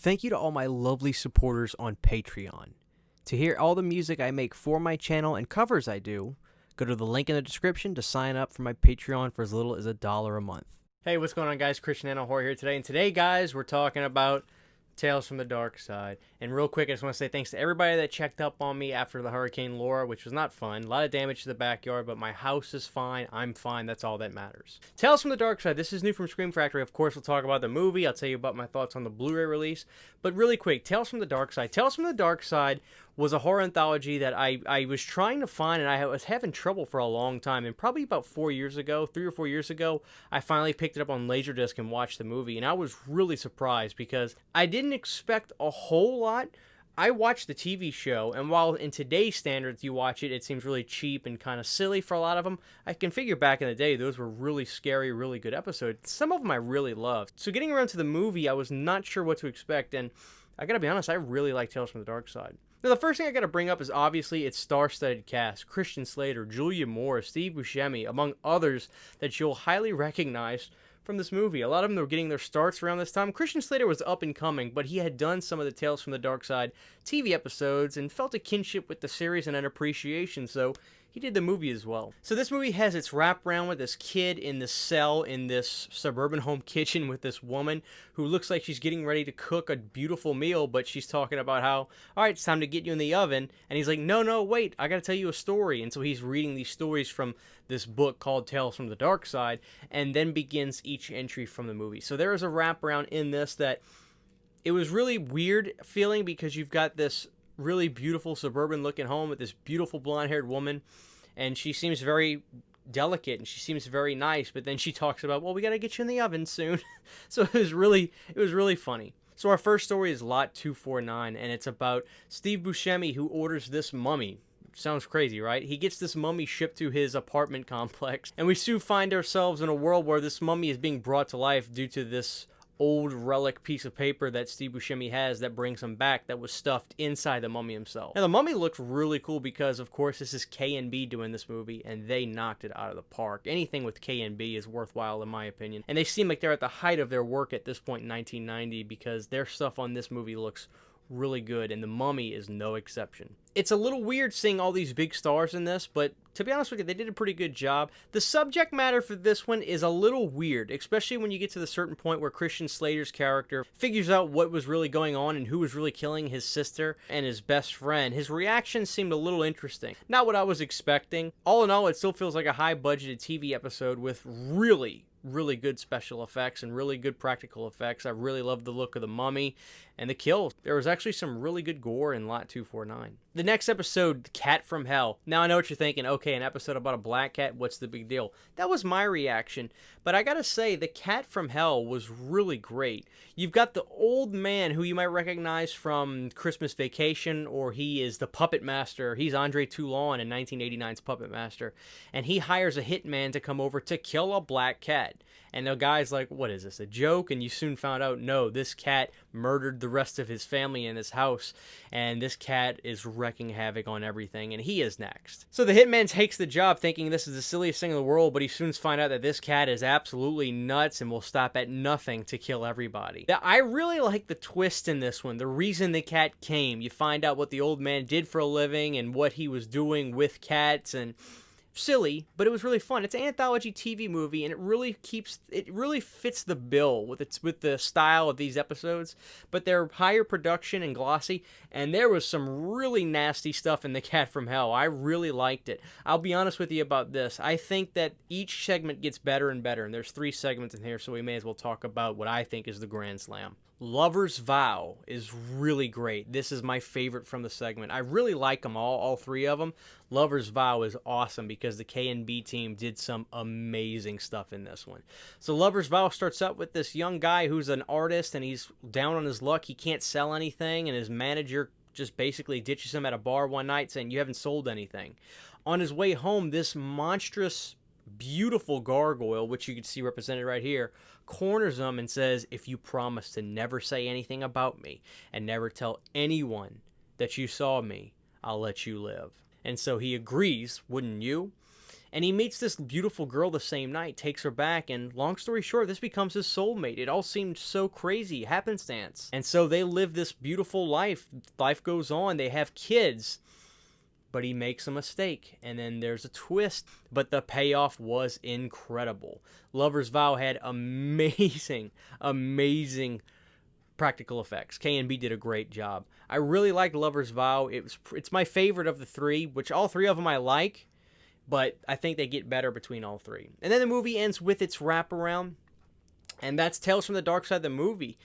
Thank you to all my lovely supporters on Patreon. To hear all the music I make for my channel and covers I do, go to the link in the description to sign up for my Patreon for as little as $1 a month. Hey, what's going on, guys? Christian Hanna Horror here today, and today, guys, we're talking about Tales from the Darkside. And real quick, I just want to say thanks to everybody that checked up on me after the Hurricane Laura, which was not fun. A lot of damage to the backyard, but my house is fine. I'm fine. That's all that matters. Tales from the Darkside. This is new from Scream Factory. Of course, we'll talk about the movie. I'll tell you about my thoughts on the Blu-ray release. But really quick, Tales from the Darkside. Tales from the Darkside was a horror anthology that I was trying to find, and I was having trouble for a long time. And probably about 4 years ago, 3 or 4 years ago, I finally picked it up on Laserdisc and watched the movie. And I was really surprised because I didn't expect a whole lot. I watched the TV show, and while in today's standards you watch it, it seems really cheap and kind of silly for a lot of them. I can figure back in the day, those were really scary, really good episodes. Some of them I really loved. So getting around to the movie, I was not sure what to expect, and I gotta be honest, I really like Tales from the Darkside. Now, the first thing I gotta bring up is obviously its star-studded cast. Christian Slater, Julia Moore, Steve Buscemi, among others that you'll highly recognize from this movie. A lot of them were getting their starts around this time. Christian Slater was up and coming, but he had done some of the Tales from the Darkside TV episodes and felt a kinship with the series and an appreciation, so he did the movie as well. So this movie has its wraparound with this kid in this cell in this suburban home kitchen with this woman who looks like she's getting ready to cook a beautiful meal, but she's talking about how, all right, it's time to get you in the oven. And he's like, no, wait, I gotta tell you a story. And so he's reading these stories from this book called Tales from the Darkside, and then begins each entry from the movie. So there is a wraparound in this that it was really weird feeling because you've got this really beautiful suburban looking home with this beautiful blonde-haired woman, and she seems very delicate and she seems very nice, but then she talks about, well, we got to get you in the oven soon. So it was really funny. So our first story is Lot 249, and it's about Steve Buscemi, who orders this mummy. Sounds crazy, right? He gets this mummy shipped to his apartment complex, and we soon find ourselves in a world where this mummy is being brought to life due to this old relic piece of paper that Steve Buscemi has that brings him back that was stuffed inside the mummy himself. Now, the mummy looks really cool because, of course, this is K&B doing this movie, and they knocked it out of the park. Anything with K&B is worthwhile, in my opinion. And they seem like they're at the height of their work at this point in 1990 because their stuff on this movie looks really good, and the mummy is no exception. It's a little weird seeing all these big stars in this, but to be honest with you, they did a pretty good job. The subject matter for this one is a little weird, especially when you get to the certain point where Christian Slater's character figures out what was really going on and who was really killing his sister and his best friend. His reaction seemed a little interesting. Not what I was expecting. All in all, it still feels like a high-budgeted TV episode with really good special effects and really good practical effects. I really loved the look of the mummy and the kills. There was actually some really good gore in Lot 249. The next episode, Cat from Hell. Now I know what you're thinking. Okay, an episode about a black cat, what's the big deal? That was my reaction. But I gotta say, the Cat from Hell was really great. You've got the old man who you might recognize from Christmas Vacation, or he is the puppet master. He's Andre Toulon in 1989's Puppet Master. And he hires a hitman to come over to kill a black cat. And the guy's like, what is this, a joke? And you soon found out, no, this cat murdered the rest of his family in his house, and this cat is wrecking havoc on everything, and he is next. So the hitman takes the job thinking this is the silliest thing in the world, but he soon finds out that this cat is absolutely nuts and will stop at nothing to kill everybody. Now, I really like the twist in this one, the reason the cat came. You find out what the old man did for a living and what he was doing with cats, and silly, but it was really fun. It's an anthology TV movie, and it really fits the bill with the style of these episodes, but they're higher production and glossy, and there was some really nasty stuff in The Cat from Hell. I really liked it. I'll be honest with you about this. I think that each segment gets better and better, and there's 3 segments in here, so we may as well talk about what I think is the Grand Slam. Lover's Vow is really great. This is my favorite from the segment. I really like them all 3 of them. Lover's Vow is awesome because the K&B team did some amazing stuff in this one. So Lover's Vow starts out with this young guy who's an artist, and he's down on his luck. He can't sell anything, and his manager just basically ditches him at a bar one night saying, you haven't sold anything. On his way home, this monstrous, beautiful gargoyle, which you can see represented right here, corners him and says, if you promise to never say anything about me and never tell anyone that you saw me, I'll let you live. And so he agrees, wouldn't you? And he meets this beautiful girl the same night, takes her back, and long story short, this becomes his soulmate. It all seemed so crazy, happenstance. And so they live this beautiful life. Life goes on, they have kids. But he makes a mistake, and then there's a twist. But the payoff was incredible. Lover's Vow had amazing practical effects. K&B did a great job. I really liked Lover's Vow. It's my favorite of the three, which all three of them I like, but I think they get better between all three. And then the movie ends with its wraparound, and that's Tales from the Darkside, the movie.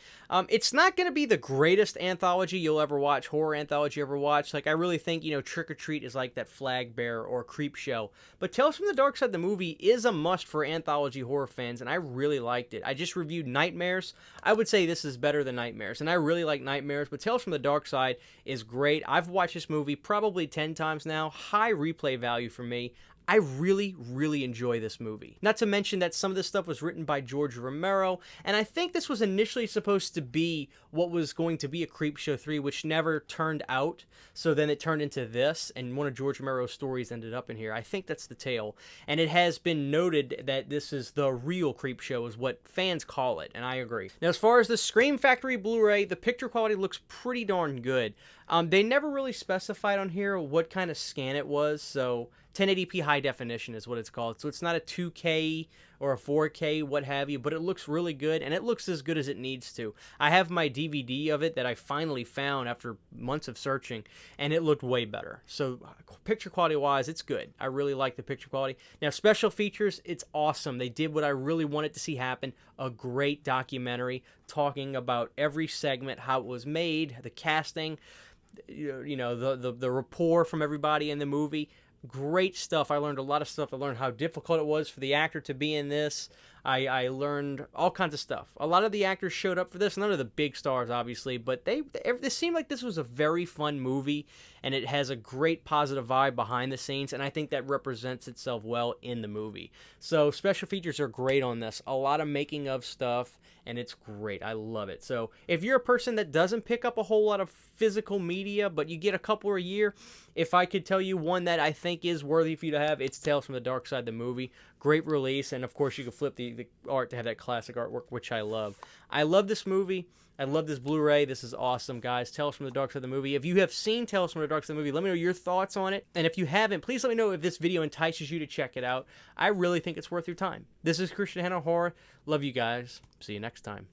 It's not going to be the greatest anthology you'll ever watch, horror anthology you ever watch. Like, I really think, Trick or Treat is like that Flag Bear or Creep Show. But Tales from the Darkside, the movie, is a must for anthology horror fans, and I really liked it. I just reviewed Nightmares. I would say this is better than Nightmares, and I really like Nightmares, but Tales from the Darkside is great. I've watched this movie probably 10 times now. High replay value for me. I really, really enjoy this movie. Not to mention that some of this stuff was written by George Romero, and I think this was initially supposed to be what was going to be a Creepshow 3, which never turned out, so then it turned into this, and one of George Romero's stories ended up in here. I think that's the tale, and it has been noted that this is the real Creepshow, is what fans call it, and I agree. Now, as far as the Scream Factory Blu-ray, the picture quality looks pretty darn good. They never really specified on here what kind of scan it was, so 1080p high definition is what it's called. So it's not a 2K or a 4K, what have you, but it looks really good, and it looks as good as it needs to. I have my DVD of it that I finally found after months of searching, and it looked way better. So picture quality-wise, it's good. I really like the picture quality. Now, special features, it's awesome. They did what I really wanted to see happen, a great documentary talking about every segment, how it was made, the casting, the rapport from everybody in the movie. Great stuff. I learned a lot of stuff. I learned how difficult it was for the actor to be in this. I learned all kinds of stuff. A lot of the actors showed up for this. None of the big stars, obviously, but they seemed like this was a very fun movie, and it has a great positive vibe behind the scenes, and I think that represents itself well in the movie. So special features are great on this. A lot of making of stuff, and it's great. I love it. So if you're a person that doesn't pick up a whole lot of physical media, but you get a couple a year, if I could tell you one that I think is worthy for you to have, it's Tales from the Darkside, the movie. Great release, and of course you can flip the art to have that classic artwork, which I love. I love this movie. I love this Blu-ray. This is awesome, guys. Tales from the Darkside, the movie. If you have seen Tales from the Darkside, the movie, let me know your thoughts on it. And if you haven't, please let me know if this video entices you to check it out. I really think it's worth your time. This is Christian Hanna Horror. Love you guys. See you next time.